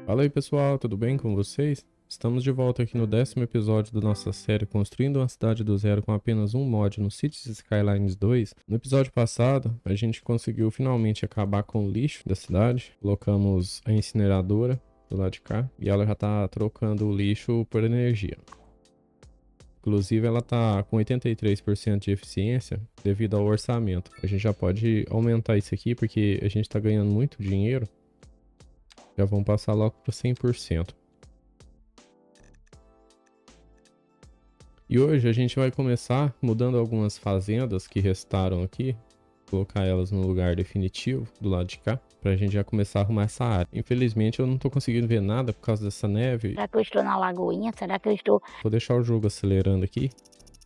Fala aí pessoal, tudo bem com vocês? Estamos de volta aqui no 10º episódio da nossa série Construindo uma Cidade do Zero com apenas um mod no Cities Skylines 2. No episódio passado, a gente conseguiu finalmente acabar com o lixo da cidade. Colocamos a incineradora do lado de cá e ela já está trocando o lixo por energia. Inclusive ela está com 83% de eficiência devido ao orçamento. A gente já pode aumentar isso aqui porque a gente está ganhando muito dinheiro. Já vamos passar logo para 100%. E hoje a gente vai começar mudando algumas fazendas que restaram aqui. Colocar elas no lugar definitivo do lado de cá. Pra gente já começar a arrumar essa área. Infelizmente eu não tô conseguindo ver nada por causa dessa neve. Será que eu estou na lagoinha? Será que eu estou... Vou deixar o jogo acelerando aqui.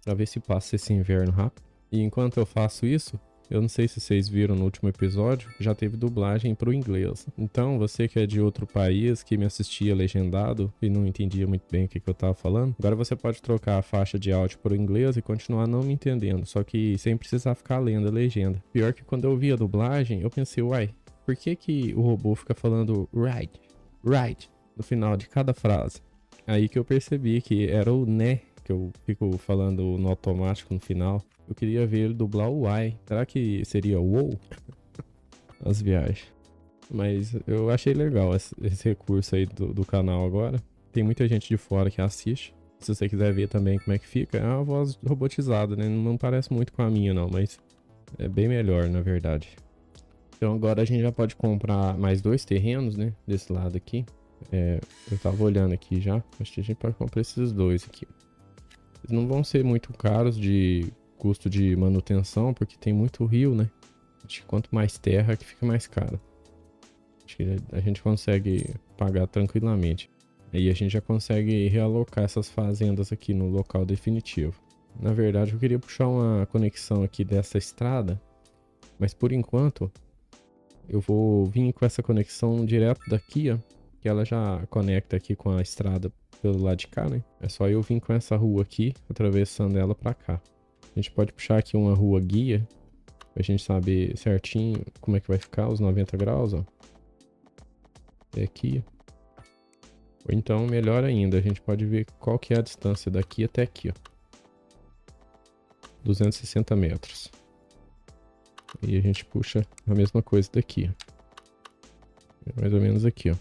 Pra ver se passa esse inverno rápido. E enquanto eu faço isso... Eu não sei se vocês viram no último episódio, já teve dublagem pro inglês. Então, você que é de outro país, que me assistia legendado e não entendia muito bem o que eu tava falando, agora você pode trocar a faixa de áudio pro inglês e continuar não me entendendo, só que sem precisar ficar lendo a legenda. Pior que quando eu vi a dublagem, eu pensei, uai, por que o robô fica falando right no final de cada frase? Aí que eu percebi que era o né, que eu fico falando no automático no final. Eu queria ver ele dublar o Y. Será que seria o WoW? As viagens. Mas eu achei legal esse recurso aí do canal agora. Tem muita gente de fora que assiste. Se você quiser ver também como é que fica, é uma voz robotizada, né? Não parece muito com a minha não, mas é bem melhor na verdade. Então agora a gente já pode comprar mais 2 terrenos, né? Desse lado aqui. Eu tava olhando aqui já. Acho que a gente pode comprar esses 2 aqui. Eles não vão ser muito caros de custo de manutenção, porque tem muito rio, né? Acho que quanto mais terra que fica mais caro. Acho que a gente consegue pagar tranquilamente. Aí a gente já consegue realocar essas fazendas aqui no local definitivo. Na verdade, eu queria puxar uma conexão aqui dessa estrada, mas por enquanto eu vou vir com essa conexão direto daqui, ó, que ela já conecta aqui com a estrada pelo lado de cá, né? É só eu vir com essa rua aqui, atravessando ela pra cá. A gente pode puxar aqui uma rua guia, pra gente saber certinho como é que vai ficar os 90 graus, ó. É aqui. Ou então, melhor ainda, a gente pode ver qual que é a distância daqui até aqui, ó. 260 metros. E a gente puxa a mesma coisa daqui, ó. É mais ou menos aqui, ó.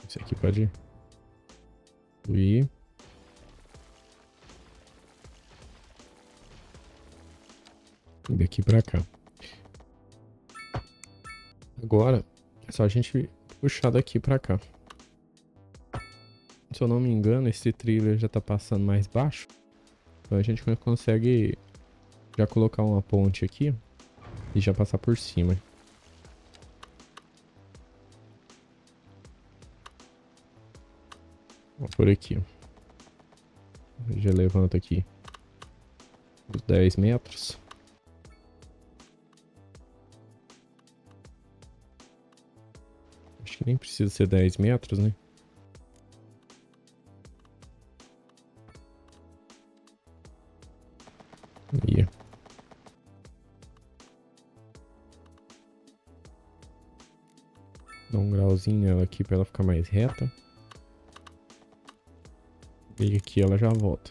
Esse aqui pode ir. E daqui pra cá. Agora, é só a gente puxar daqui pra cá. Se eu não me engano, esse thriller já tá passando mais baixo. Então a gente consegue já colocar uma ponte aqui e já passar por cima. Ó, por aqui, ó. Já levanta aqui os 10 metros. Acho que nem precisa ser 10 metros, né? Aí. Dá um grauzinho nela aqui pra ela ficar mais reta. E aqui ela já volta.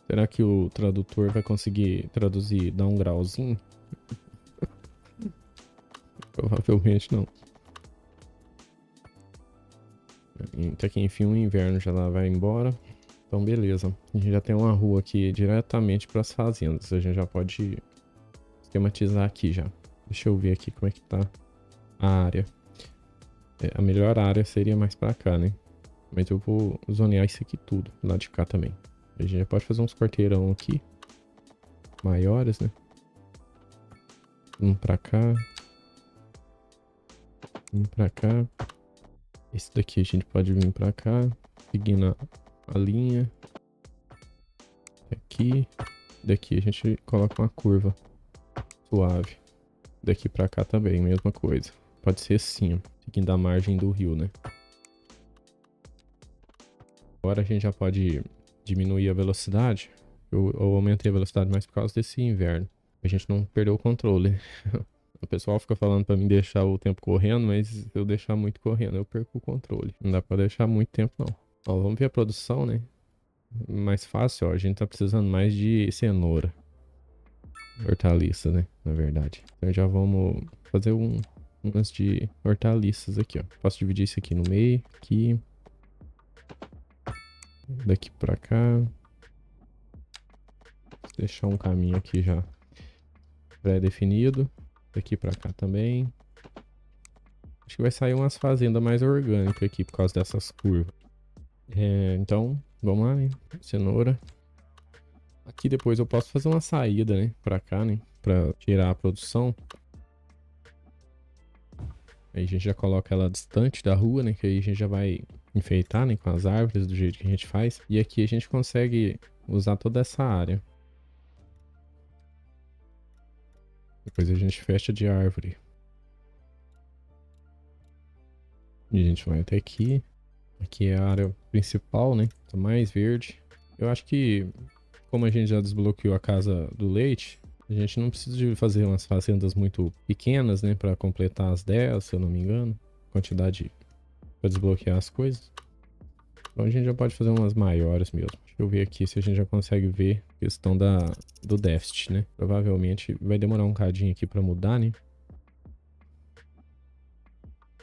Será que o tradutor vai conseguir traduzir, dar um grauzinho? Provavelmente não. Até que enfim o inverno já lá vai embora. Então beleza. A gente já tem uma rua aqui diretamente para as fazendas. A gente já pode esquematizar aqui já. Deixa eu ver aqui como é que tá a área. A melhor área seria mais para cá, né? Mas eu vou zonear isso aqui tudo, lá de cá também. A gente já pode fazer uns quarteirão aqui. Maiores, né? Um pra cá. Um pra cá. Esse daqui a gente pode vir pra cá. Seguindo a linha. Aqui. Daqui a gente coloca uma curva suave. Daqui pra cá também, mesma coisa. Pode ser assim, ó. Seguindo a margem do rio, né? Agora a gente já pode diminuir a velocidade. Eu aumentei a velocidade mais por causa desse inverno. A gente não perdeu o controle. O pessoal fica falando pra mim deixar o tempo correndo, mas se eu deixar muito correndo, eu perco o controle. Não dá pra deixar muito tempo, não. Ó, vamos ver a produção, né? Mais fácil, ó. A gente tá precisando mais de cenoura. Hortaliças, né? Na verdade. Então já vamos fazer umas de hortaliças aqui, ó. Posso dividir isso aqui no meio. Aqui. Daqui pra cá. Deixar um caminho aqui já pré-definido. Daqui pra cá também. Acho que vai sair umas fazendas mais orgânicas aqui por causa dessas curvas. Então, vamos lá, né? Cenoura. Aqui depois eu posso fazer uma saída, né? Pra cá, né? Pra tirar a produção. Aí a gente já coloca ela distante da rua, né? Que aí a gente já vai enfeitar, né? Com as árvores do jeito que a gente faz. E aqui a gente consegue usar toda essa área. Depois a gente fecha de árvore. E a gente vai até aqui. Aqui é a área principal, né? Tá mais verde. Eu acho que, como a gente já desbloqueou a casa do leite, a gente não precisa de fazer umas fazendas muito pequenas, né? Pra completar as 10, se eu não me engano. Quantidade pra desbloquear as coisas. Então a gente já pode fazer umas maiores mesmo. Deixa eu ver aqui se a gente já consegue ver a questão do déficit, né? Provavelmente vai demorar um cadinho aqui pra mudar, né?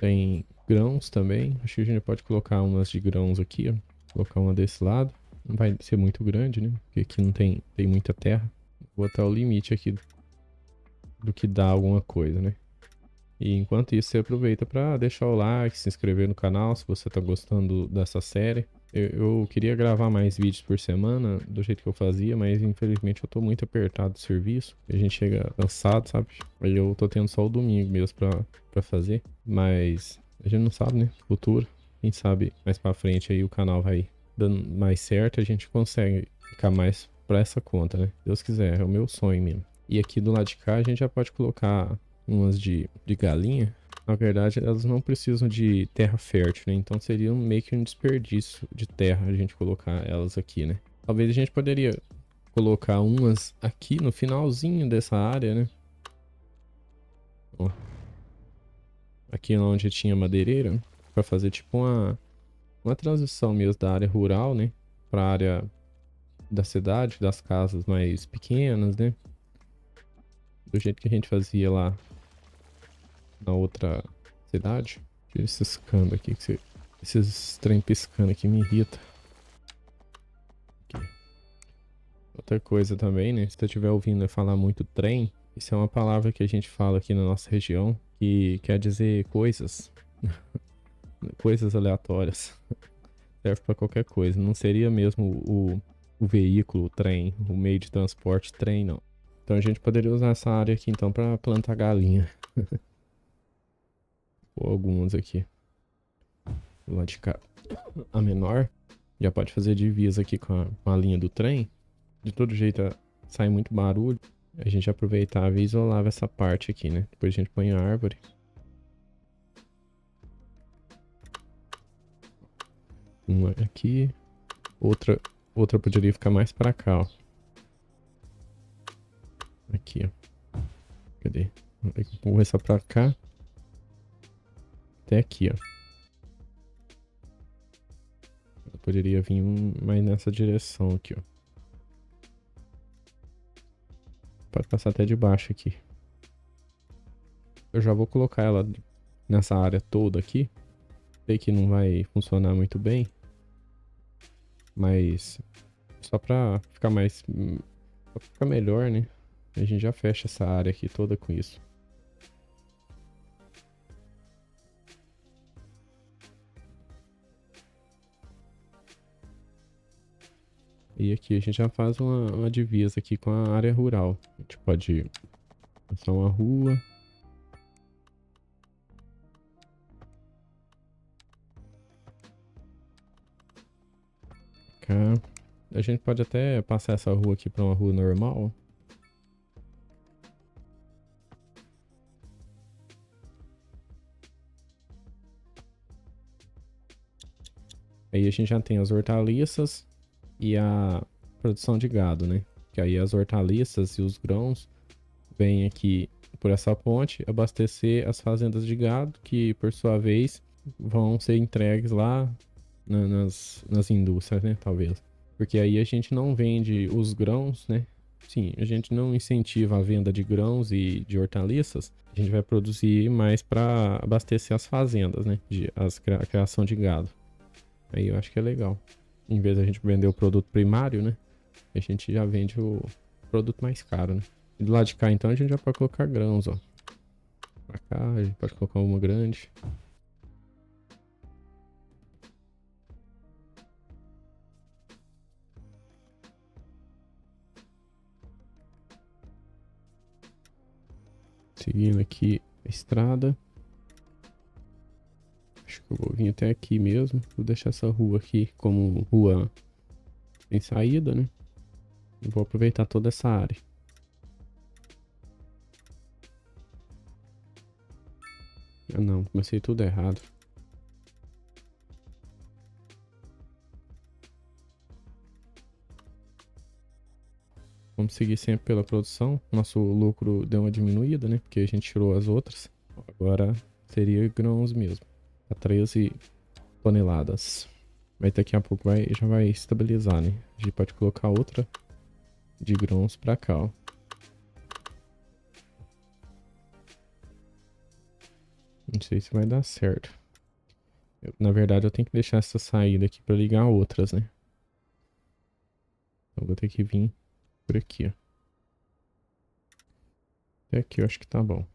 Tem grãos também. Acho que a gente pode colocar umas de grãos aqui, ó. Colocar uma desse lado. Não vai ser muito grande, né? Porque aqui não tem muita terra. Vou botar o limite aqui do que dá alguma coisa, né? E enquanto isso, você aproveita para deixar o like, se inscrever no canal se você tá gostando dessa série. Eu queria gravar mais vídeos por semana, do jeito que eu fazia, mas infelizmente eu tô muito apertado do serviço. A gente chega cansado, sabe? Aí eu tô tendo só o domingo mesmo pra fazer. Mas a gente não sabe, né? Futuro. Quem sabe mais pra frente aí o canal vai dando mais certo, a gente consegue ficar mais pra essa conta, né? Deus quiser, é o meu sonho mesmo. E aqui do lado de cá a gente já pode colocar umas de galinha. Na verdade, elas não precisam de terra fértil, né? Então seria meio que um desperdício de terra a gente colocar elas aqui, né? Talvez a gente poderia colocar umas aqui no finalzinho dessa área, né? Ó. Aqui onde tinha madeireira, para fazer tipo uma transição mesmo da área rural, né? Para a área da cidade, das casas mais pequenas, né? Do jeito que a gente fazia lá na outra cidade. Tira esses canos aqui, esses trem piscando aqui me irrita. Aqui. Outra coisa também, né? Se você estiver ouvindo eu falar muito trem, isso é uma palavra que a gente fala aqui na nossa região, que quer dizer coisas. Coisas aleatórias. Serve para qualquer coisa. Não seria mesmo o veículo, o trem, o meio de transporte, trem, não. Então a gente poderia usar essa área aqui então para plantar galinha. Ou algumas aqui. Do lado de cá. A menor. Já pode fazer divisa aqui com a linha do trem. De todo jeito sai muito barulho. A gente aproveitava e isolava essa parte aqui, né? Depois a gente põe a árvore. Uma aqui. Outra poderia ficar mais pra cá, ó. Aqui, ó. Cadê? Vou começar pra cá. Até aqui, ó. Eu poderia vir mais nessa direção aqui, ó. Pode passar até de baixo aqui. Eu já vou colocar ela nessa área toda aqui. Sei que não vai funcionar muito bem. Mas só pra ficar mais... Só pra ficar melhor, né? A gente já fecha essa área aqui toda com isso. E aqui a gente já faz uma divisa aqui com a área rural. A gente pode passar uma rua. Cá. A gente pode até passar essa rua aqui para uma rua normal. Aí a gente já tem as hortaliças e a produção de gado, né? Que aí as hortaliças e os grãos vêm aqui por essa ponte abastecer as fazendas de gado, que por sua vez vão ser entregues lá nas indústrias, né? Talvez. Porque aí a gente não vende os grãos, né? Sim, a gente não incentiva a venda de grãos e de hortaliças. A gente vai produzir mais para abastecer as fazendas, né? A criação de gado. Aí eu acho que é legal. Em vez de a gente vender o produto primário, né? A gente já vende o produto mais caro, né? E do lado de cá, então, a gente já pode colocar grãos, ó. Pra cá, a gente pode colocar uma grande. Seguindo aqui a estrada. Acho que eu vou vir até aqui mesmo. Vou deixar essa rua aqui como rua sem saída, né? E vou aproveitar toda essa área. Ah não, comecei tudo errado. Vamos seguir sempre pela produção. Nosso lucro deu uma diminuída, né? Porque a gente tirou as outras. Agora seria grãos mesmo. A 13 toneladas. Mas daqui a pouco já vai estabilizar, né? A gente pode colocar outra de grãos pra cá, ó. Não sei se vai dar certo. Na verdade, eu tenho que deixar essa saída aqui pra ligar outras, né? Então vou ter que vir por aqui, ó. Até aqui eu acho que tá bom.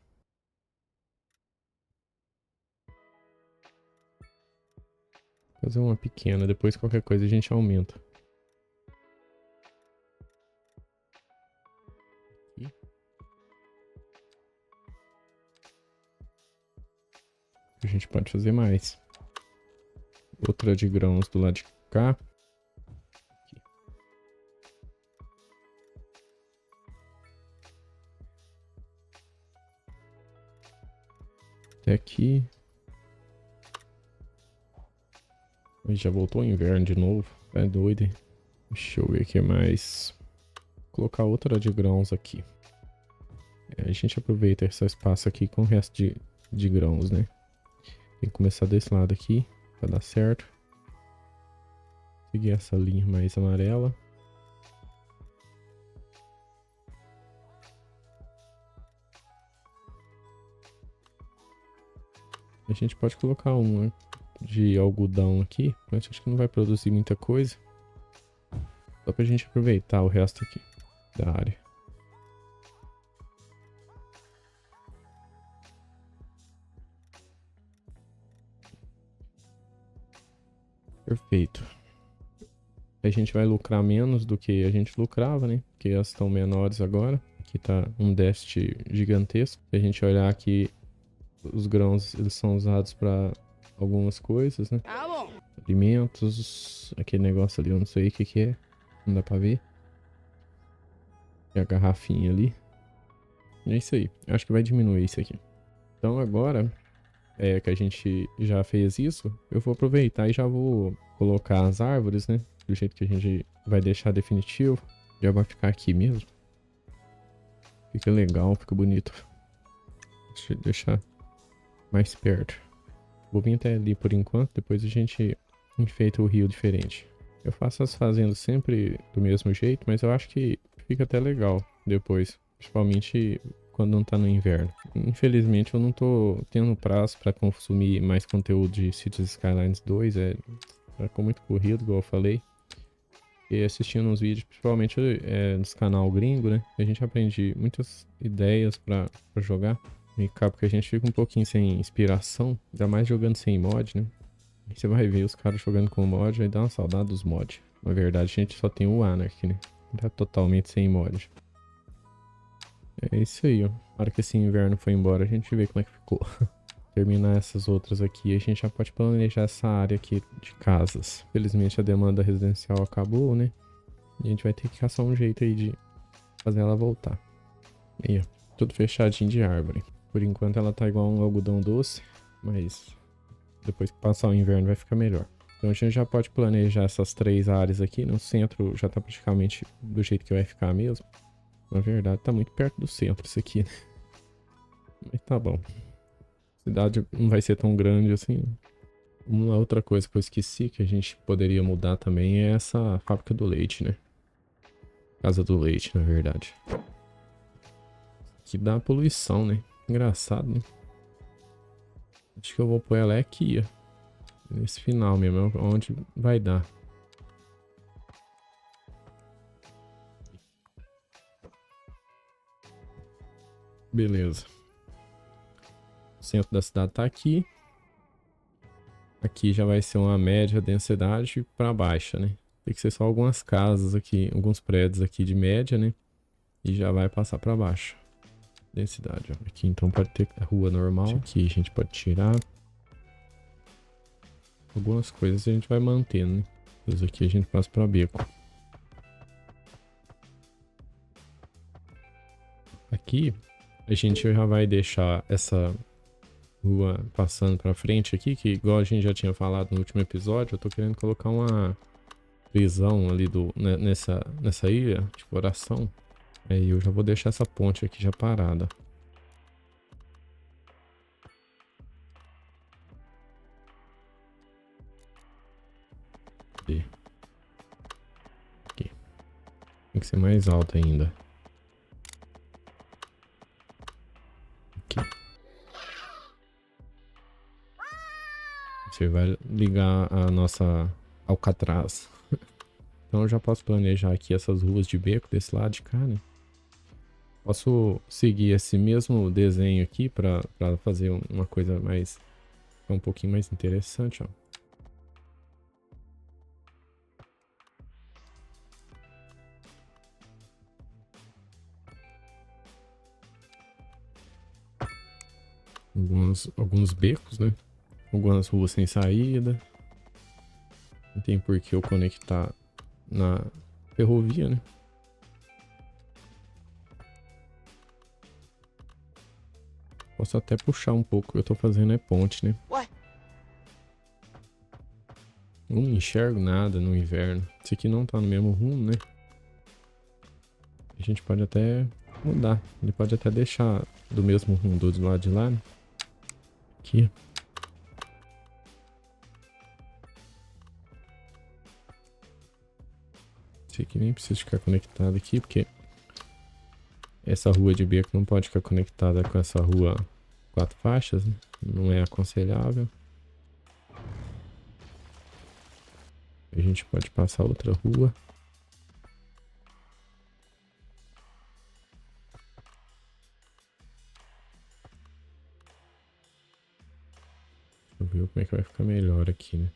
Fazer uma pequena, depois qualquer coisa a gente aumenta. Aqui. A gente pode fazer mais. Outra de grãos do lado de cá. Aqui. Até aqui. Já voltou o inverno de novo. É doido, hein? Deixa eu ver o que mais. Vou colocar outra de grãos aqui. A gente aproveita esse espaço aqui com o resto de grãos, né? Tem que começar desse lado aqui pra dar certo. Seguir essa linha mais amarela. A gente pode colocar uma de algodão aqui, mas acho que não vai produzir muita coisa. Só pra gente aproveitar o resto aqui da área. Perfeito. A gente vai lucrar menos do que a gente lucrava, né? Porque elas estão menores agora. Aqui tá um déficit gigantesco. Se a gente olhar aqui, os grãos eles são usados para algumas coisas, né? Ah, bom. Alimentos, aquele negócio ali, eu não sei o que que é. Não dá pra ver. E a garrafinha ali. É isso aí. Eu acho que vai diminuir isso aqui. Então agora, que a gente já fez isso, eu vou aproveitar e já vou colocar as árvores, né? Do jeito que a gente vai deixar definitivo. Já vai ficar aqui mesmo. Fica legal, fica bonito. Deixa eu deixar mais perto. Vou vir até ali por enquanto, depois a gente enfeita o rio diferente. Eu faço as fazendas sempre do mesmo jeito, mas eu acho que fica até legal depois. Principalmente quando não tá no inverno. Infelizmente eu não tô tendo prazo para consumir mais conteúdo de Cities Skylines 2. Ficou muito corrido, igual eu falei. E assistindo uns vídeos, principalmente nos canal gringo, né? A gente aprende muitas ideias pra jogar. E acaba que a gente fica um pouquinho sem inspiração, ainda mais jogando sem mod, né? E você vai ver os caras jogando com mod, aí dá uma saudade dos mods. Na verdade, a gente só tem o Anarchy, né? Tá totalmente sem mod. É isso aí, ó. Na hora que esse inverno foi embora, a gente vê como é que ficou. Terminar essas outras aqui, a gente já pode planejar essa área aqui de casas. Felizmente a demanda residencial acabou, né? E a gente vai ter que caçar um jeito aí de fazer ela voltar. Aí, ó. Tudo fechadinho de árvore. Por enquanto ela tá igual um algodão doce, mas depois que passar o inverno vai ficar melhor. Então a gente já pode planejar essas 3 áreas aqui. No centro já tá praticamente do jeito que vai ficar mesmo. Na verdade, tá muito perto do centro isso aqui, né? Mas tá bom. A cidade não vai ser tão grande assim. Uma outra coisa que eu esqueci que a gente poderia mudar também é essa fábrica do leite, né? Casa do leite, na verdade. Que dá poluição, né? Engraçado, né? Acho que eu vou pôr ela aqui, ó. Nesse final mesmo, onde vai dar. Beleza. O centro da cidade tá aqui. Aqui já vai ser uma média densidade para baixa, né? Tem que ser só algumas casas aqui, alguns prédios aqui de média, né? E já vai passar para baixo. Densidade, ó. Aqui então pode ter rua normal. Aqui a gente pode tirar. Algumas coisas a gente vai mantendo, né? Isso aqui a gente passa para beco. Aqui a gente já vai deixar essa rua passando para frente aqui, que igual a gente já tinha falado no último episódio, eu tô querendo colocar uma prisão ali nessa ilha de coração. Aí eu já vou deixar essa ponte aqui já parada. Aqui. Tem que ser mais alta ainda. Aqui. Você vai ligar a nossa Alcatraz. Então eu já posso planejar aqui essas ruas de beco desse lado de cá, né? Posso seguir esse mesmo desenho aqui para fazer uma coisa mais... um pouquinho mais interessante, ó. Alguns becos, né? Algumas ruas sem saída. Não tem por que eu conectar na ferrovia, né? Posso até puxar um pouco. O que eu tô fazendo é ponte, né? Ué? Não enxergo nada no inverno. Esse aqui não tá no mesmo rumo, né? A gente pode até mudar. Ele pode até deixar do mesmo rumo do lado de lá, né? Aqui. Esse aqui nem precisa ficar conectado aqui, porque essa rua de beco não pode ficar conectada com essa rua 4 faixas, né? Não é aconselhável. A gente pode passar outra rua. Deixa eu ver como é que vai ficar melhor aqui, né?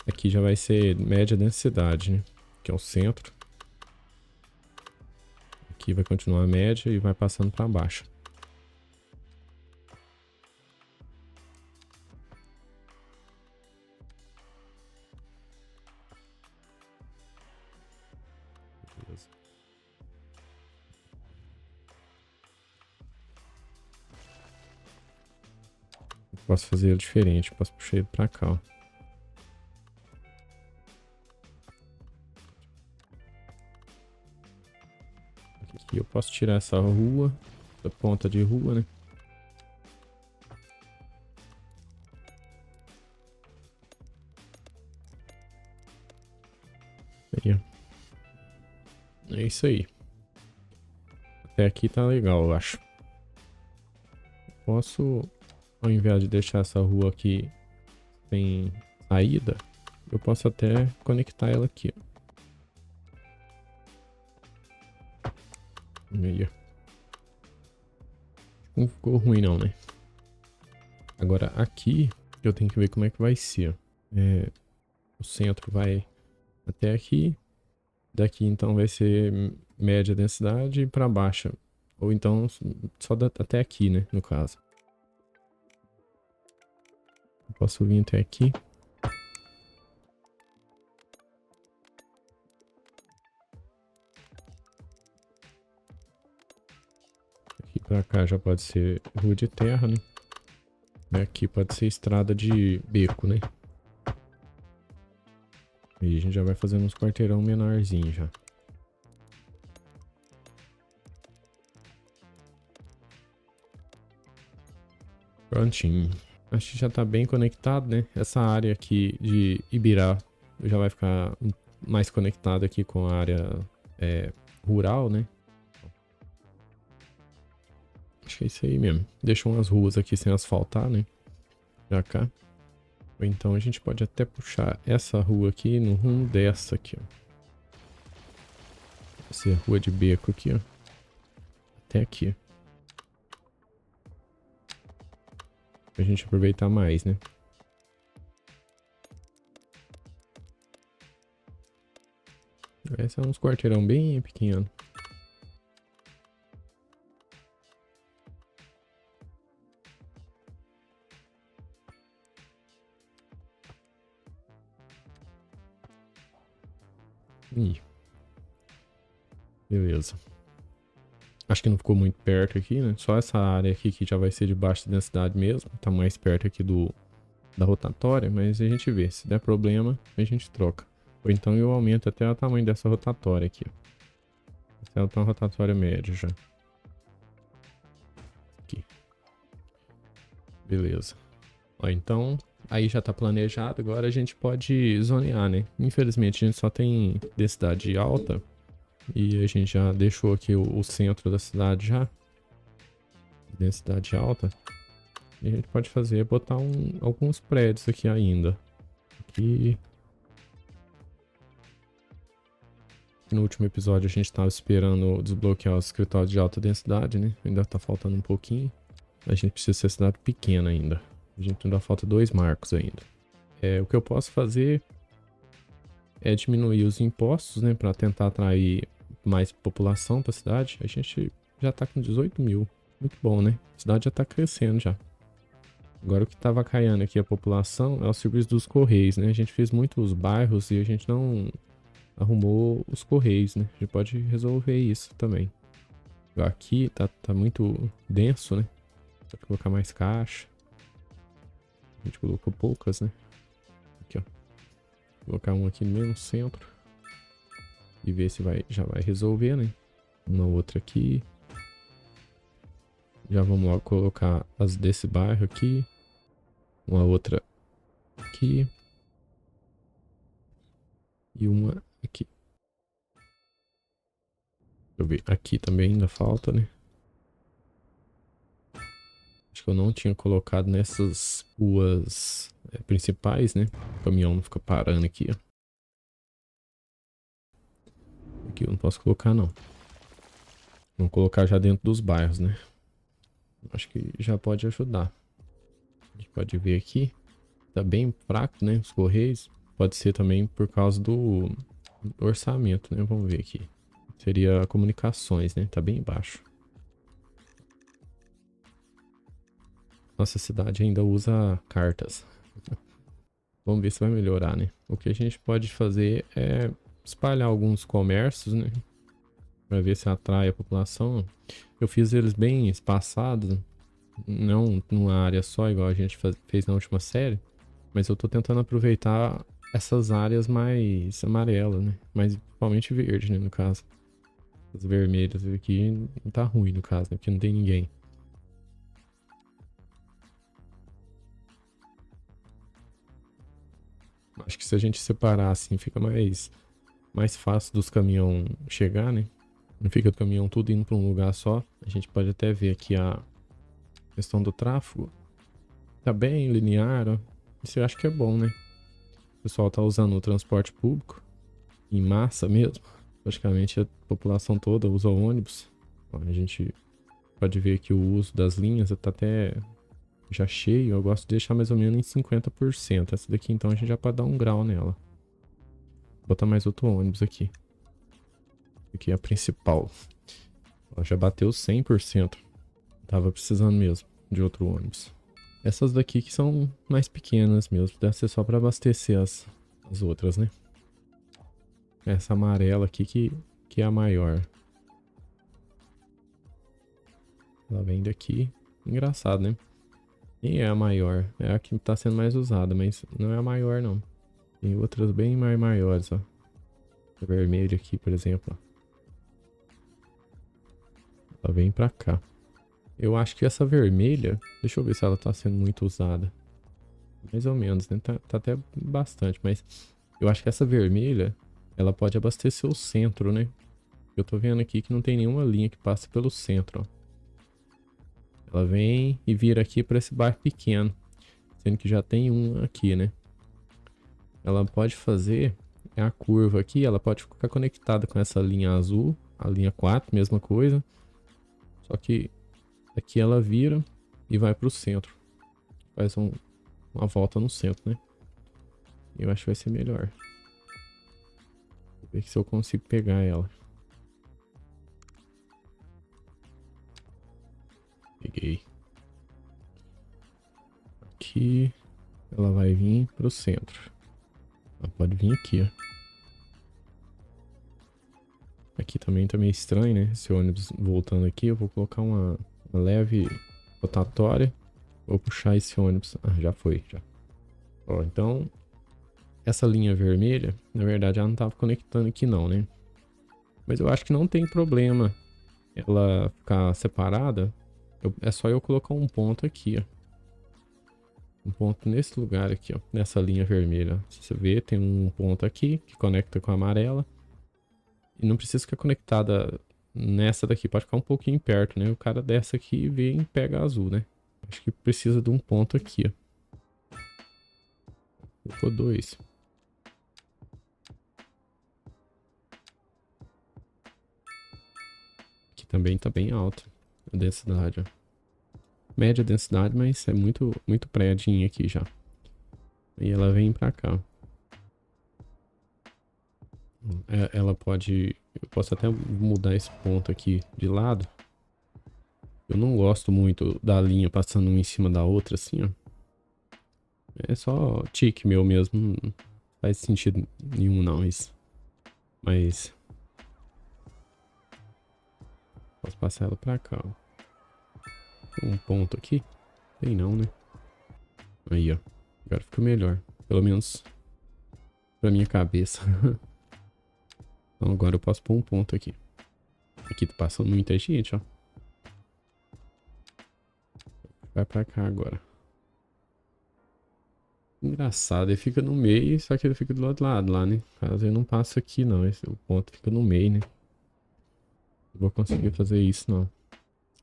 Aqui já vai ser média densidade, né? Que é o centro. Aqui vai continuar a média e vai passando para baixo. Beleza. Posso fazer ele diferente, posso puxar ele para cá, ó. Aqui eu posso tirar essa rua, essa ponta de rua, né? Aí, ó. É isso aí. Até aqui tá legal, eu acho. Posso, ao invés de deixar essa rua aqui sem saída, eu posso até conectar ela aqui, ó. Aí, não ficou ruim não, né? Agora aqui eu tenho que ver como é que vai ser, ó. O centro vai até aqui. Daqui então vai ser média densidade para baixa. Ou então só até aqui, né? No caso. Eu posso vir até aqui. Aqui pra cá já pode ser rua de terra, né? E aqui pode ser estrada de beco, né? E a gente já vai fazendo uns quarteirão menorzinho já. Prontinho. Acho que já tá bem conectado, né? Essa área aqui de Ibirá já vai ficar mais conectada aqui com a área rural, né? Acho que é isso aí mesmo. Deixa umas ruas aqui sem asfaltar, né? Pra cá. Ou então a gente pode até puxar essa rua aqui no rumo dessa aqui, ó. Essa rua de beco aqui, ó. Até aqui. Pra gente aproveitar mais, né? Esse é uns quarteirão bem pequeno. Ih. Beleza. Acho que não ficou muito perto aqui, né? Só essa área aqui que já vai ser de baixa densidade mesmo. Tá mais perto aqui da rotatória, mas a gente vê. Se der problema, a gente troca. Ou então eu aumento até o tamanho dessa rotatória aqui, ó. Essa tá uma rotatória média já. Aqui. Beleza. Ó, então, aí já tá planejado. Agora a gente pode zonear, né? Infelizmente a gente só tem densidade alta. E a gente já deixou aqui o centro da cidade já. Densidade alta. E a gente pode fazer é botar alguns prédios aqui ainda. Aqui. No último episódio a gente estava esperando desbloquear os escritórios de alta densidade, né? Ainda tá faltando um pouquinho. A gente precisa ser cidade pequena ainda. A gente ainda falta 2 marcos ainda. O que eu posso fazer é diminuir os impostos, né? Para tentar atrair mais população para a cidade. A gente já tá com 18 mil. Muito bom, né? A cidade já tá crescendo já. Agora o que tá vacaiando aqui a população é o serviço dos Correios, né? A gente fez muitos bairros e a gente não arrumou os Correios, né? A gente pode resolver isso também. Aqui tá muito denso, né? Pode colocar mais caixa. A gente colocou poucas, né? Aqui, ó. Vou colocar um aqui no mesmo centro. E ver se já vai resolver, né? Uma outra aqui. Já vamos logo colocar as desse bairro aqui. Uma outra aqui. E uma aqui. Deixa eu ver. Aqui também ainda falta, né? Acho que eu não tinha colocado nessas ruas principais, né? O caminhão não fica parando aqui, ó. Aqui eu não posso colocar, não. Vamos colocar já dentro dos bairros, né? Acho que já pode ajudar. A gente pode ver aqui. Tá bem fraco, né? Os Correios. Pode ser também por causa do orçamento, né? Vamos ver aqui. Seria comunicações, né? Tá bem baixo. Nossa cidade ainda usa cartas. Vamos ver se vai melhorar, né? O que a gente pode fazer é espalhar alguns comércios, né? Pra ver se atrai a população. Eu fiz eles bem espaçados. Não numa área só, igual a gente fez na última série. Mas eu tô tentando aproveitar essas áreas mais amarelas, né? Mais principalmente verde, né? No caso. As vermelhas aqui não tá ruim, no caso, né? Porque não tem ninguém. Acho que se a gente separar assim, fica mais fácil dos caminhões chegar, né? Não fica o caminhão tudo indo para um lugar só. A gente pode até ver aqui a questão do tráfego. Tá bem linear, ó. Isso eu acho que é bom, né? O pessoal tá usando o transporte público em massa mesmo. Praticamente a população toda usa ônibus. Ó, a gente pode ver que o uso das linhas tá até já cheio. Eu gosto de deixar mais ou menos em 50%. Essa daqui então a gente já pode dar um grau nela. Vou botar mais outro ônibus aqui. Aqui é a principal. Ó, já bateu 100%. Tava precisando mesmo de outro ônibus. Essas daqui que são mais pequenas mesmo. Deve ser só para abastecer as outras, né? Essa amarela aqui que é a maior. Ela vem daqui. Engraçado, né? E é a maior. É a que tá sendo mais usada, mas não é a maior, não. Tem outras bem mais maiores, ó. A vermelha aqui, por exemplo. Ela vem pra cá. Eu acho que essa vermelha... Deixa eu ver se ela tá sendo muito usada. Mais ou menos, né? Tá até bastante, mas... Eu acho que essa vermelha, ela pode abastecer o centro, né? Eu tô vendo aqui que não tem nenhuma linha que passe pelo centro, ó. Ela vem e vira aqui para esse bairro pequeno. Sendo que já tem um aqui, né? Ela pode fazer a curva aqui, ela pode ficar conectada com essa linha azul, a linha 4, mesma coisa. Só que aqui ela vira e vai pro centro. Faz uma volta no centro, né? Eu acho que vai ser melhor. Vou ver se eu consigo pegar ela. Peguei. Aqui ela vai vir pro centro. Ela pode vir aqui, ó. Aqui também tá meio estranho, né? Esse ônibus voltando aqui. Eu vou colocar uma leve rotatória. Vou puxar esse ônibus. Ah, já foi, já. Ó, então... Essa linha vermelha, na verdade, ela não tava conectando aqui não, né? Mas eu acho que não tem problema ela ficar separada. É só eu colocar um ponto aqui, ó. Um ponto nesse lugar aqui, ó. Nessa linha vermelha. Se você ver, tem um ponto aqui que conecta com a amarela. E não precisa ficar conectada nessa daqui. Pode ficar um pouquinho perto, né? O cara desce aqui e vem e pega a azul, né? Acho que precisa de um ponto aqui, ó. Ficou 2. Aqui também tá bem alto a densidade, ó. Média densidade, mas é muito prédio aqui já. E ela vem pra cá. Ela pode... Eu posso até mudar esse ponto aqui de lado. Eu não gosto muito da linha passando uma em cima da outra, assim, ó. É só tique meu mesmo. Não faz sentido nenhum, não, isso. Mas... Posso passar ela pra cá, ó. Um ponto aqui? Tem não, né? Aí, ó. Agora fica melhor. Pelo menos pra minha cabeça. Então agora eu posso pôr um ponto aqui. Aqui tá passando muita gente, ó. Vai pra cá agora. Engraçado, ele fica no meio, só que ele fica do outro lado lá, né? Caso ele não passe aqui, não. O ponto fica no meio, né? Não vou conseguir fazer isso, não.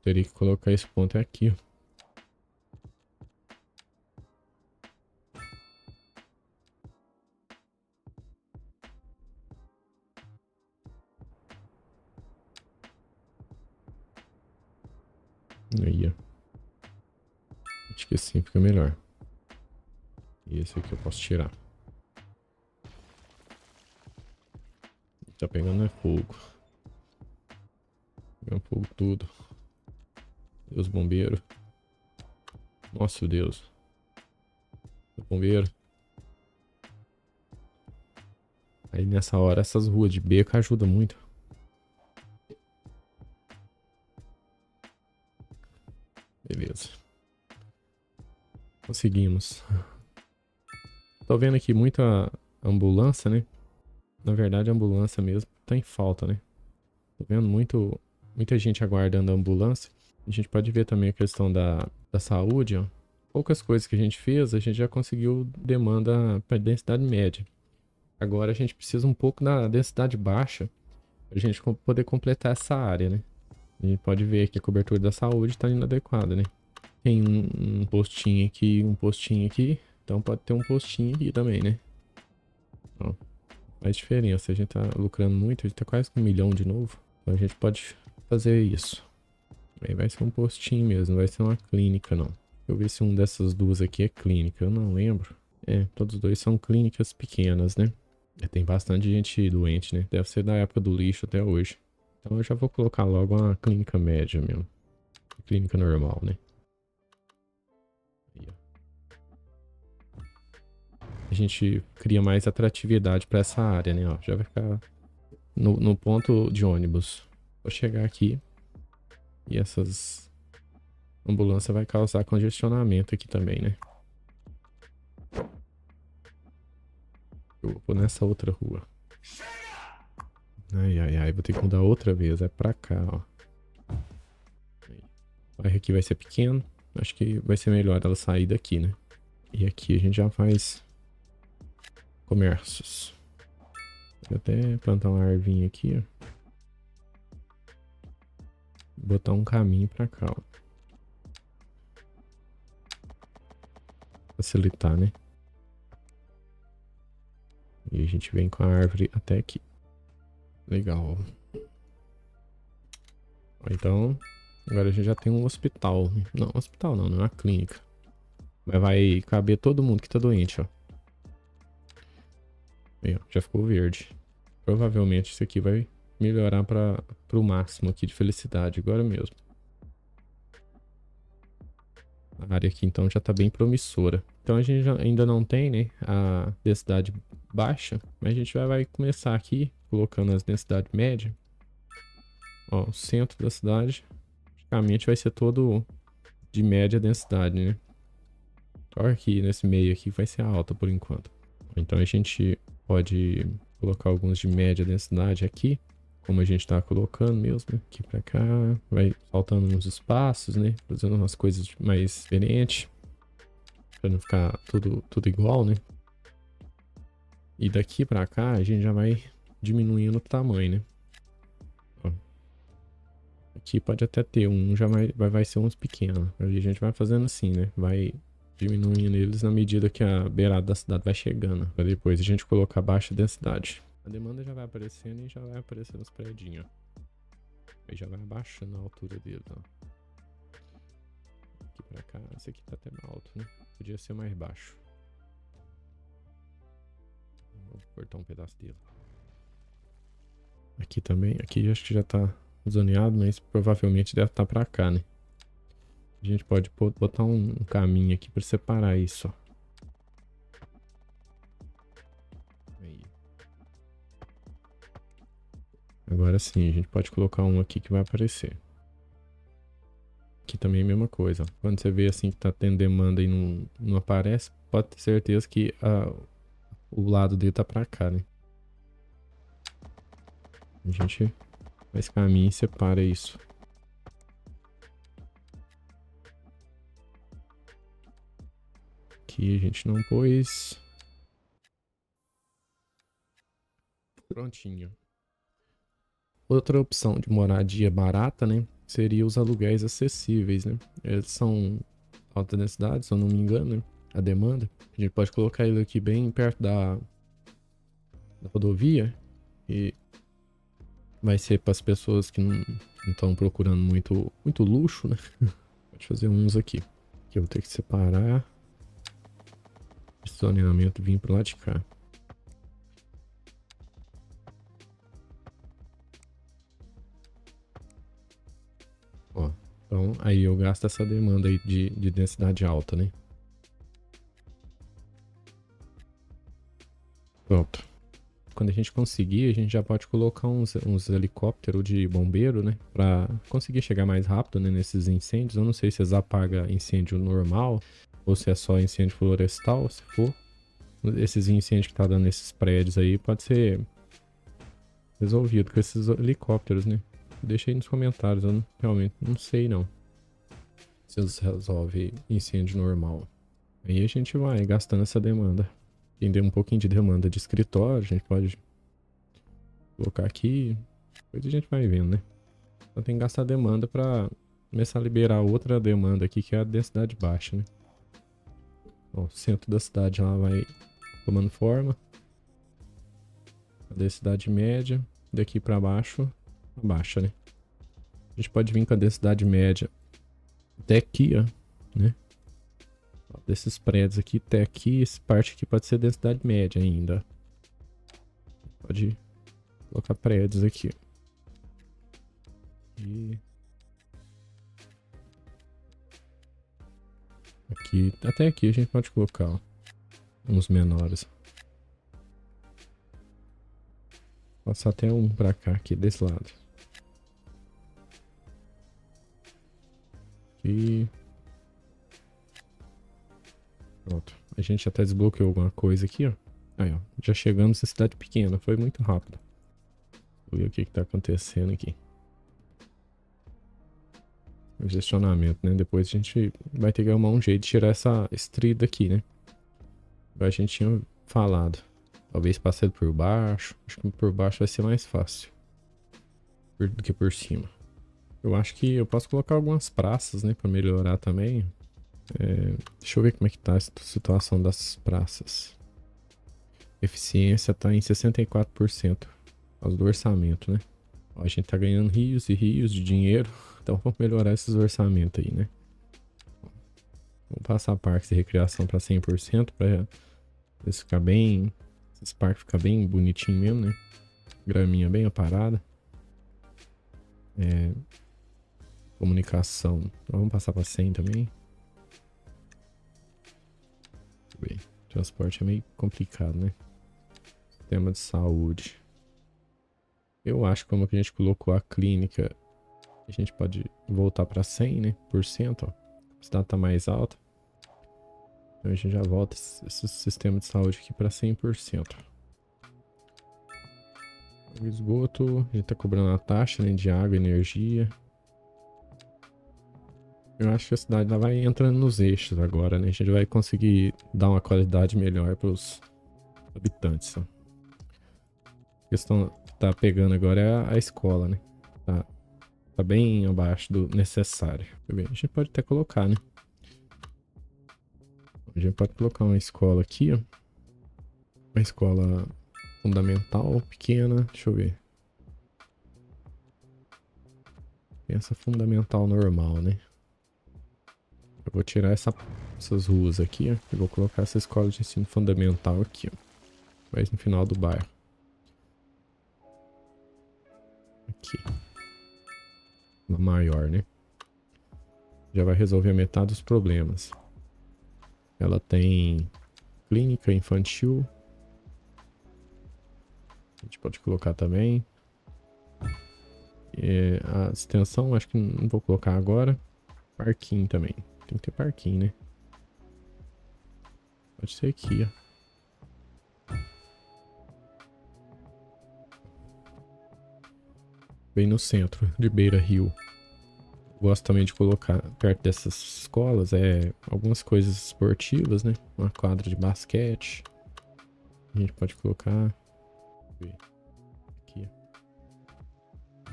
Teria que colocar esse ponto aqui, ó. Aí, ó. Acho que assim fica melhor. E esse aqui eu posso tirar. Tá pegando é fogo. Pegando fogo tudo. Deus, bombeiro. Nossa, Deus. Bombeiro. Aí nessa hora essas ruas de beco ajudam muito. Beleza. Conseguimos. Tô vendo aqui muita ambulância, né? Na verdade a ambulância mesmo tá em falta, né? Tô vendo muita gente aguardando a ambulância. A gente pode ver também a questão da saúde, ó. Poucas coisas que a gente fez, a gente já conseguiu demanda para densidade média. Agora a gente precisa um pouco da densidade baixa pra gente poder completar essa área, né? A gente pode ver que a cobertura da saúde está inadequada, né? Tem um postinho aqui, um postinho aqui. Então pode ter um postinho aqui também, né? Ó, faz diferença. A gente tá lucrando muito, a gente tá quase com 1 milhão de novo. Então a gente pode fazer isso. Aí vai ser um postinho mesmo, não vai ser uma clínica, não. Deixa eu ver se um dessas duas aqui é clínica, eu não lembro. É, todos dois são clínicas pequenas, né? Tem bastante gente doente, né? Deve ser da época do lixo até hoje. Então eu já vou colocar logo uma clínica média mesmo. Clínica normal, né? Aí, ó. A gente cria mais atratividade para essa área, né? Ó, já vai ficar no ponto de ônibus. Vou chegar aqui. E essas ambulâncias vai causar congestionamento aqui também, né? Eu vou nessa outra rua. Ai, ai, ai. Vou ter que mudar outra vez. É pra cá, ó. Aí. O bairro aqui vai ser pequeno. Acho que vai ser melhor ela sair daqui, né? E aqui a gente já faz comércios. Vou até plantar uma arvinha aqui, ó. Botar um caminho pra cá, ó. Facilitar, né? E a gente vem com a árvore até aqui. Legal. Então, agora a gente já tem um hospital. Não, hospital não, não é uma clínica. Mas vai caber todo mundo que tá doente, ó. Aí, ó, já ficou verde. Provavelmente isso aqui vai melhorar pro máximo aqui de felicidade, agora mesmo. A área aqui então já tá bem promissora. Então a gente ainda não tem, né, a densidade baixa, mas a gente vai começar aqui colocando as densidades médias. Ó, o centro da cidade praticamente vai ser todo de média densidade, né? Só aqui nesse meio aqui vai ser alta por enquanto. Então a gente pode colocar alguns de média densidade aqui, como a gente tá colocando mesmo, aqui pra cá, vai faltando uns espaços, né, fazendo umas coisas mais diferentes, pra não ficar tudo igual, né. E daqui pra cá a gente já vai diminuindo o tamanho, né. Ó. Aqui pode até ter um, já vai ser uns pequenos, aí a gente vai fazendo assim, né, vai diminuindo eles na medida que a beirada da cidade vai chegando, pra depois a gente colocar baixa densidade. A demanda já vai aparecendo e já vai aparecendo os predinhos, ó. Aí já vai abaixando a altura deles, ó. Aqui pra cá, esse aqui tá até alto, né? Podia ser mais baixo. Vou cortar um pedaço dele. Aqui também, aqui acho que já tá zoneado, mas provavelmente deve estar pra cá, né? A gente pode botar um caminho aqui pra separar isso, ó. Aí. Agora sim, a gente pode colocar um aqui que vai aparecer. Aqui também é a mesma coisa. Quando você vê assim que tá tendo demanda e não aparece, pode ter certeza que o lado dele tá pra cá, né? A gente faz caminho e separa isso. Aqui a gente não pôs. Prontinho. Outra opção de moradia barata, né? Seria os aluguéis acessíveis, né? Eles são alta densidade, se eu não me engano, né? A demanda. A gente pode colocar ele aqui bem perto da rodovia. E vai ser para as pessoas que não estão procurando muito luxo, né? Pode fazer uns aqui. Aqui eu vou ter que separar. Esse zoneamento vir pro lado de cá. Ó, então aí eu gasto essa demanda aí de densidade alta, né? Pronto. Quando a gente conseguir, a gente já pode colocar uns helicópteros de bombeiro, né? Pra conseguir chegar mais rápido, né, nesses incêndios. Eu não sei se eles apagam incêndio normal ou se é só incêndio florestal. Se for, esses incêndios que tá dando nesses prédios aí, pode ser resolvido com esses helicópteros, né? Deixa aí nos comentários, eu realmente não sei não. Se eles resolvem incêndio normal. Aí a gente vai gastando essa demanda. Entender um pouquinho de demanda de escritório, a gente pode colocar aqui. Depois a gente vai vendo, né? Então tem que gastar demanda pra começar a liberar outra demanda aqui, que é a densidade baixa, né? Ó, o centro da cidade lá vai tomando forma. A densidade média. Daqui pra baixo, baixa, né? A gente pode vir com a densidade média até aqui, ó, né? Ó, desses prédios aqui até aqui, essa parte aqui pode ser densidade média ainda. Pode colocar prédios aqui. E aqui, até aqui a gente pode colocar, ó, uns menores. Passar até um pra cá, aqui desse lado. Aqui. Pronto. A gente até desbloqueou alguma coisa aqui, ó. Aí, ó. Já chegamos na cidade pequena. Foi muito rápido. Vou ver o que tá acontecendo aqui. o gestionamento, né? Depois a gente vai ter que arrumar um jeito de tirar esse trilho daqui, né? Igual a gente tinha falado. Talvez passando por baixo. Acho que por baixo vai ser mais fácil do que por cima. Eu acho que eu posso colocar algumas praças, né? Pra melhorar também. Deixa eu ver como é que tá a situação das praças. Eficiência tá em 64% por causa do orçamento, né? Ó, a gente tá ganhando rios e rios de dinheiro. Então vamos melhorar esses orçamentos aí, né? Vamos passar parques de recreação pra 100% pra eles ficar bem... Esses parques ficar bem bonitinho mesmo, né? Graminha bem aparada. Comunicação. Então, vamos passar pra 100 também. Deixa eu ver. Transporte é meio complicado, né? Sistema de saúde. Eu acho que como que a gente colocou a clínica, a gente pode voltar pra 100, né? Por cento, ó. A capacidade tá mais alta. Então a gente já volta esse sistema de saúde aqui pra 100%. O esgoto, a gente tá cobrando a taxa, né, de água e energia. Eu acho que a cidade já vai entrando nos eixos agora, né? A gente vai conseguir dar uma qualidade melhor pros habitantes, ó. A questão que tá pegando agora é a escola, né? Tá bem abaixo do necessário. A gente pode até colocar, né? A gente pode colocar uma escola aqui, ó. Uma escola fundamental, pequena. Deixa eu ver. Tem essa fundamental normal, né? Eu vou tirar essas ruas aqui, ó. E vou colocar essa escola de ensino fundamental aqui, ó. Mais no final do bairro. Aqui. Uma maior, né? Já vai resolver a metade dos problemas. Ela tem clínica infantil. A gente pode colocar também. A extensão, acho que não vou colocar agora. Parquinho também. Tem que ter parquinho, né? Pode ser aqui, ó. Bem no centro de Beira Rio. Gosto também de colocar perto dessas escolas algumas coisas esportivas, né? Uma quadra de basquete. A gente pode colocar... Aqui, ó.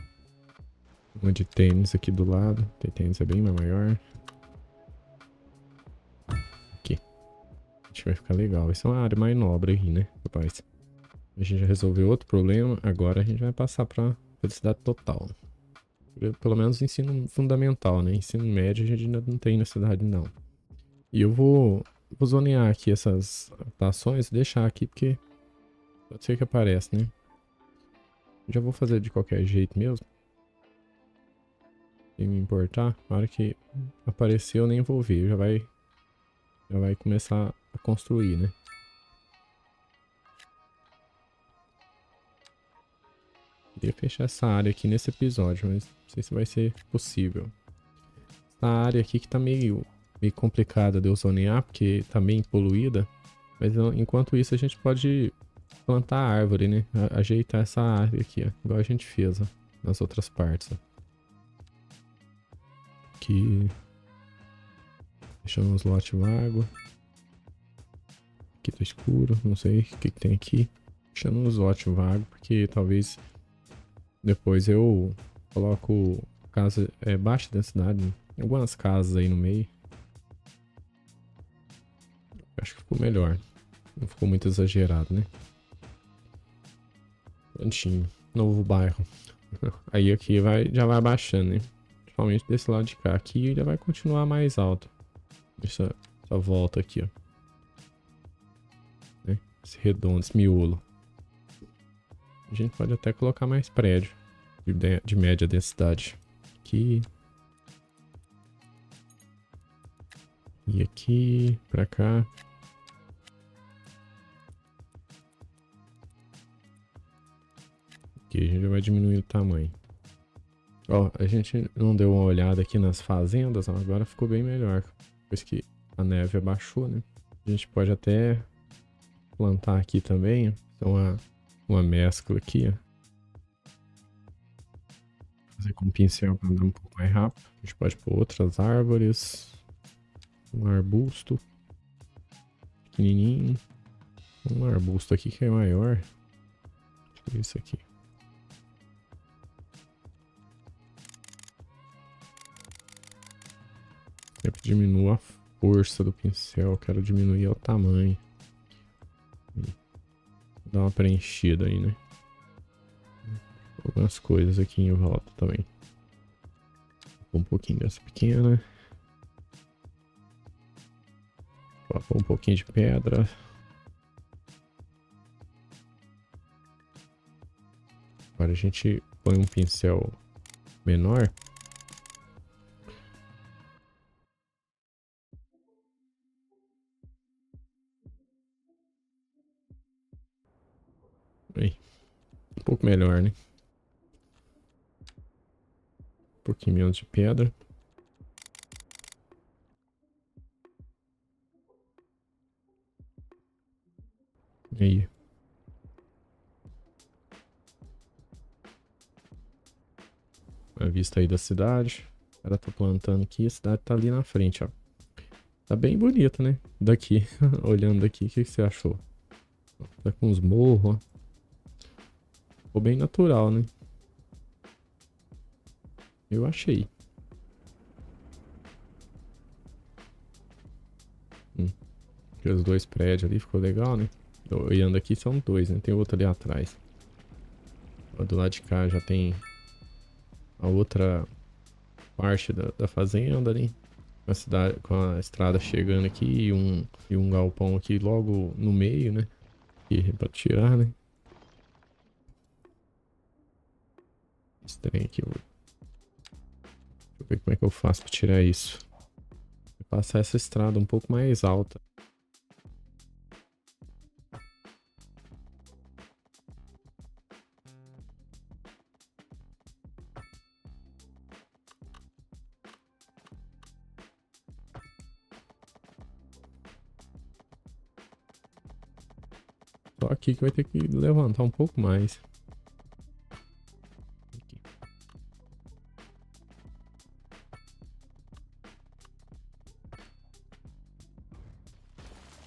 Uma de tênis aqui do lado. Tem tênis é bem maior. Aqui. Acho que vai ficar legal. Vai ser uma área mais nobre aí, né, rapaz? A gente já resolveu outro problema. Agora a gente vai passar pra felicidade total. Pelo menos ensino fundamental, né? Ensino médio a gente ainda não tem na cidade, não. E eu vou zonear aqui essas adaptações, deixar aqui, porque pode ser que apareça, né? Já vou fazer de qualquer jeito mesmo. Sem me importar. Na hora que aparecer eu nem vou ver. Já vai começar a construir, né? Queria fechar essa área aqui nesse episódio, mas não sei se vai ser possível. Essa área aqui que tá meio complicada de eu zonear, porque tá bem poluída. Mas enquanto isso a gente pode plantar a árvore, né? Ajeitar essa área aqui, ó. Igual a gente fez, ó, nas outras partes, ó. Aqui. Deixando uns lotes vagos. Aqui tá escuro, não sei o que tem aqui. Deixando uns lotes vagos, porque talvez depois eu coloco casa baixa densidade, né? Algumas casas aí no meio. Acho que ficou melhor. Não ficou muito exagerado, né? Prontinho. Novo bairro. Aí aqui já vai baixando, né? Principalmente desse lado de cá. Aqui já vai continuar mais alto. Essa volta aqui, ó. Né? Esse redondo, esse miolo. A gente pode até colocar mais prédio. De média densidade. Aqui. E aqui. Pra cá. Aqui a gente vai diminuir o tamanho. Ó, a gente não deu uma olhada aqui nas fazendas, ó, agora ficou bem melhor. Depois que a neve abaixou, né? A gente pode até plantar aqui também, ó. Então uma mescla aqui, ó. Fazer com o pincel para andar um pouco mais rápido. A gente pode pôr outras árvores. Um arbusto. Pequenininho. Um arbusto aqui que é maior. Isso aqui. Sempre diminua a força do pincel. Quero diminuir o tamanho. Dá uma preenchida aí, né? Algumas coisas aqui em volta também. Um pouquinho dessa pequena. Pôr um pouquinho de pedra. Agora a gente põe um pincel menor. Aí. Um pouco melhor, né? Um pouquinho menos de pedra. Aí. A vista aí da cidade. O cara tá plantando aqui. A cidade tá ali na frente, ó. Tá bem bonito, né? Daqui. Olhando daqui, o que você achou? Tá com uns morros, ó. Ficou bem natural, né? Eu achei. Os dois prédios ali, ficou legal, né? Olhando aqui são dois, né? Tem outro ali atrás. Do lado de cá já tem a outra parte da fazenda ali. A cidade, com a estrada chegando aqui e um galpão aqui logo no meio, né? E pra tirar, né? Esse trem aqui. Deixa eu ver como é que eu faço pra tirar isso. Vou passar essa estrada um pouco mais alta. Só aqui que vai ter que levantar um pouco mais. Aqui.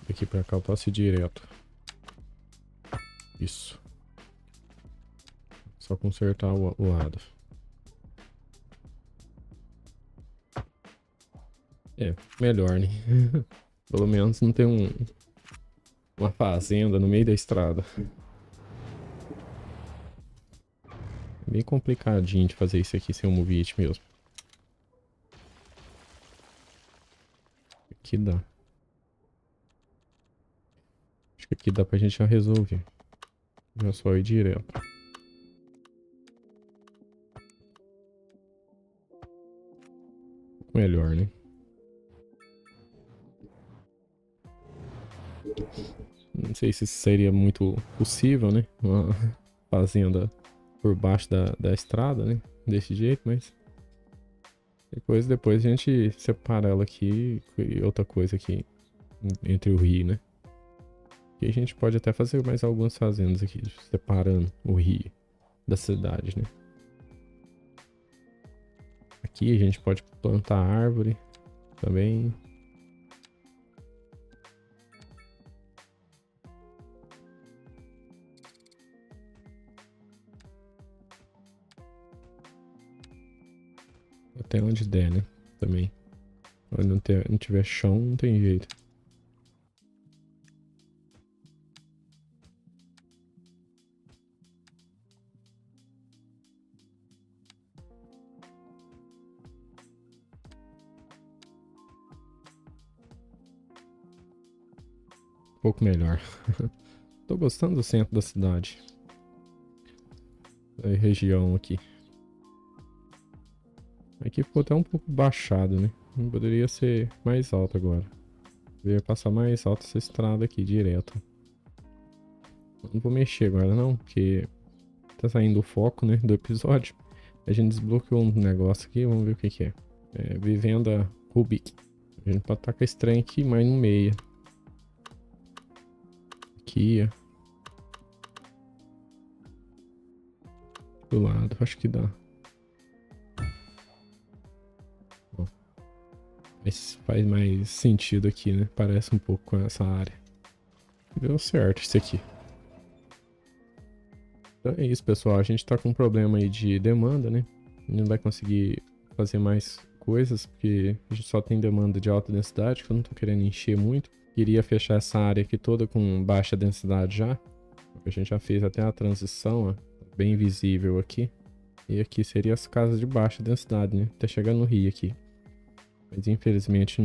Daqui pra cá eu posso ir direto. Isso. Só consertar o lado. É, melhor, né? Pelo menos não tem uma fazenda no meio da estrada. É bem complicadinho de fazer isso aqui sem um movite mesmo. Aqui dá. Acho que aqui dá pra gente já resolver. Já só ir direto. Melhor, né? Não sei se seria muito possível, né? Uma fazenda por baixo da estrada, né? Desse jeito, mas... Depois a gente separa ela aqui e outra coisa aqui entre o rio, né? E a gente pode até fazer mais algumas fazendas aqui, separando o rio da cidade, né? Aqui a gente pode plantar árvore também. Até onde der, né? Também. Onde não tiver chão, não tem jeito. Um pouco melhor. Tô gostando do centro da cidade. Da região aqui. Aqui ficou até um pouco baixado, né? Poderia ser mais alto agora. Poderia passar mais alto essa estrada aqui, direto. Não vou mexer agora não, porque tá saindo o foco, né, do episódio. A gente desbloqueou um negócio aqui, vamos ver o que que é. É, vivenda Rubik. A gente pode tacar esse trem aqui mais no meio. Aqui, ó. Do lado, acho que dá. Mas faz mais sentido aqui, né? Parece um pouco com essa área. Deu certo isso aqui. Então é isso, pessoal. A gente tá com um problema aí de demanda, né? Não vai conseguir fazer mais coisas, porque a gente só tem demanda de alta densidade, que eu não tô querendo encher muito. Queria fechar essa área aqui toda com baixa densidade já. A gente já fez até a transição, ó, bem visível aqui. E aqui seria as casas de baixa densidade, né? Até chegar no rio aqui. Mas infelizmente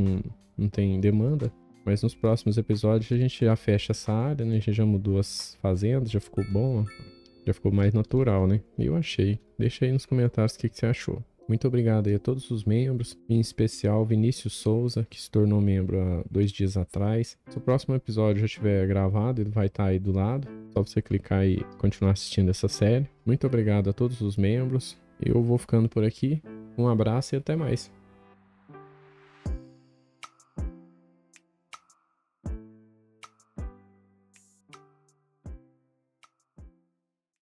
não tem demanda. Mas nos próximos episódios a gente já fecha essa área, né? A gente já mudou as fazendas, já ficou bom, ó. Já ficou mais natural, né? Eu achei. Deixa aí nos comentários o que você achou. Muito obrigado aí a todos os membros, em especial Vinícius Souza, que se tornou membro há 2 dias atrás. Se o próximo episódio já estiver gravado, ele vai estar aí do lado. Só você clicar e continuar assistindo essa série. Muito obrigado a todos os membros. Eu vou ficando por aqui. Um abraço e até mais.